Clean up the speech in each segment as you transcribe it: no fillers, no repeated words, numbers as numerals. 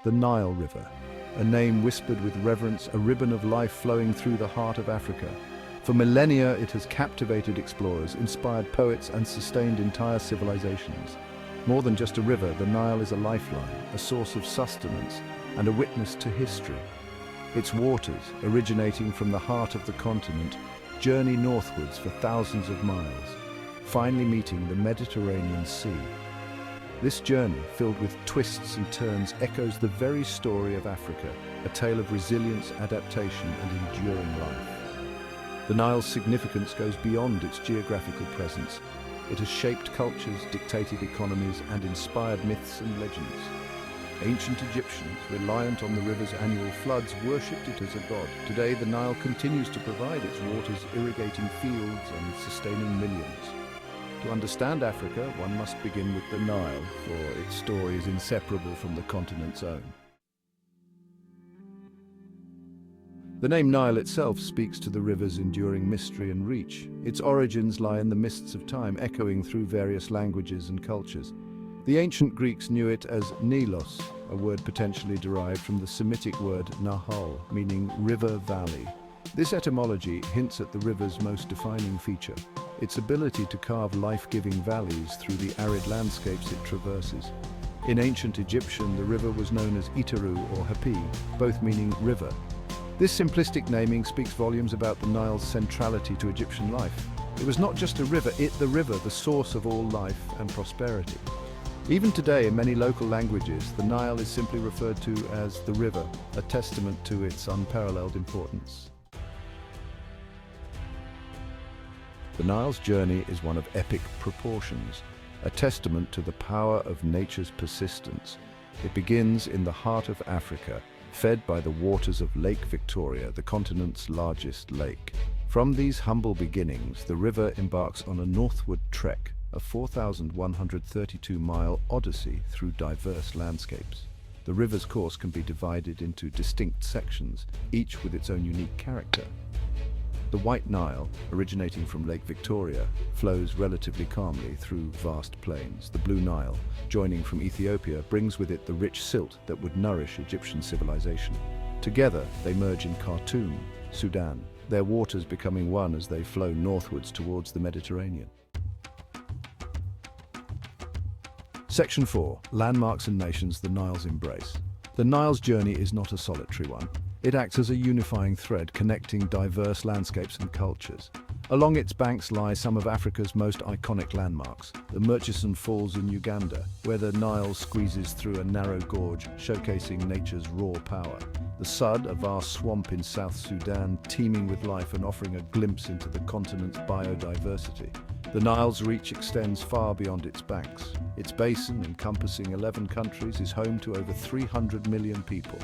the Nile River, a name whispered with reverence, a ribbon of life flowing through the heart of Africa. For millennia, it has captivated explorers, inspired poets, and sustained entire civilizations. More than just a river, the Nile is a lifeline, a source of sustenance, and a witness to history. Its waters, originating from the heart of the continent, journey northwards for thousands of miles, finally meeting the Mediterranean Sea. This journey, filled with twists and turns, echoes the very story of Africa, a tale of resilience, adaptation, and enduring life. The Nile's significance goes beyond its geographical presence. It has shaped cultures, dictated economies, and inspired myths and legends. Ancient Egyptians, reliant on the river's annual floods, worshipped it as a god. Today, the Nile continues to provide its waters, irrigating fields and sustaining millions. To understand Africa, one must begin with the Nile, for its story is inseparable from the continent's own. The name Nile itself speaks to the river's enduring mystery and reach. Its origins lie in the mists of time, echoing through various languages and cultures. The ancient Greeks knew it as Nilos, a word potentially derived from the Semitic word Nahal, meaning river valley. This etymology hints at the river's most defining feature, its ability to carve life-giving valleys through the arid landscapes it traverses. In ancient Egyptian, the river was known as Iteru or Hapi, both meaning river. This simplistic naming speaks volumes about the Nile's centrality to Egyptian life. It was not just a river, the source of all life and prosperity. Even today, in many local languages, the Nile is simply referred to as the river, a testament to its unparalleled importance. The Nile's journey is one of epic proportions, a testament to the power of nature's persistence. It begins in the heart of Africa, fed by the waters of Lake Victoria, the continent's largest lake. From these humble beginnings, the river embarks on a northward trek, a 4,132-mile odyssey through diverse landscapes. The river's course can be divided into distinct sections, each with its own unique character. The White Nile, originating from Lake Victoria, flows relatively calmly through vast plains. The Blue Nile, joining from Ethiopia, brings with it the rich silt that would nourish Egyptian civilization. Together, they merge in Khartoum, Sudan, their waters becoming one as they flow northwards towards the Mediterranean. Section 4. Landmarks and nations the Nile's embrace. The Nile's journey is not a solitary one. It acts as a unifying thread connecting diverse landscapes and cultures. Along its banks lie some of Africa's most iconic landmarks. The Murchison Falls in Uganda, where the Nile squeezes through a narrow gorge, showcasing nature's raw power. The Sud, a vast swamp in South Sudan, teeming with life and offering a glimpse into the continent's biodiversity. The Nile's reach extends far beyond its banks. Its basin, encompassing 11 countries, is home to over 300 million people.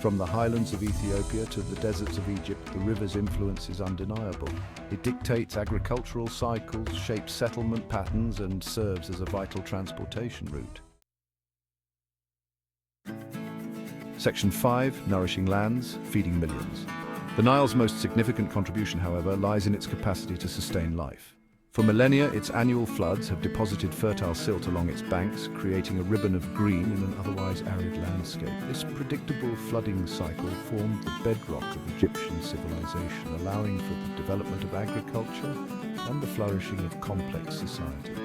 From the highlands of Ethiopia to the deserts of Egypt, the river's influence is undeniable. It dictates agricultural cycles, shapes settlement patterns, and serves as a vital transportation route. Section 5. Nourishing lands, feeding millions. The Nile's most significant contribution, however, lies in its capacity to sustain life. For millennia, its annual floods have deposited fertile silt along its banks, creating a ribbon of green in an otherwise arid landscape. This predictable flooding cycle formed the bedrock of Egyptian civilization, allowing for the development of agriculture and the flourishing of complex societies.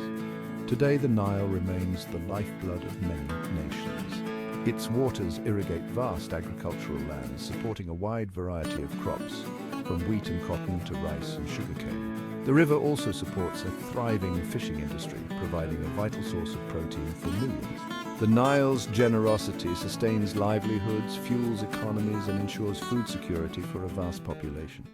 Today, the Nile remains the lifeblood of many nations. Its waters irrigate vast agricultural lands, supporting a wide variety of crops, from wheat and cotton to rice and sugarcane. The river also supports a thriving fishing industry, providing a vital source of protein for millions. The Nile's generosity sustains livelihoods, fuels economies, and ensures food security for a vast population.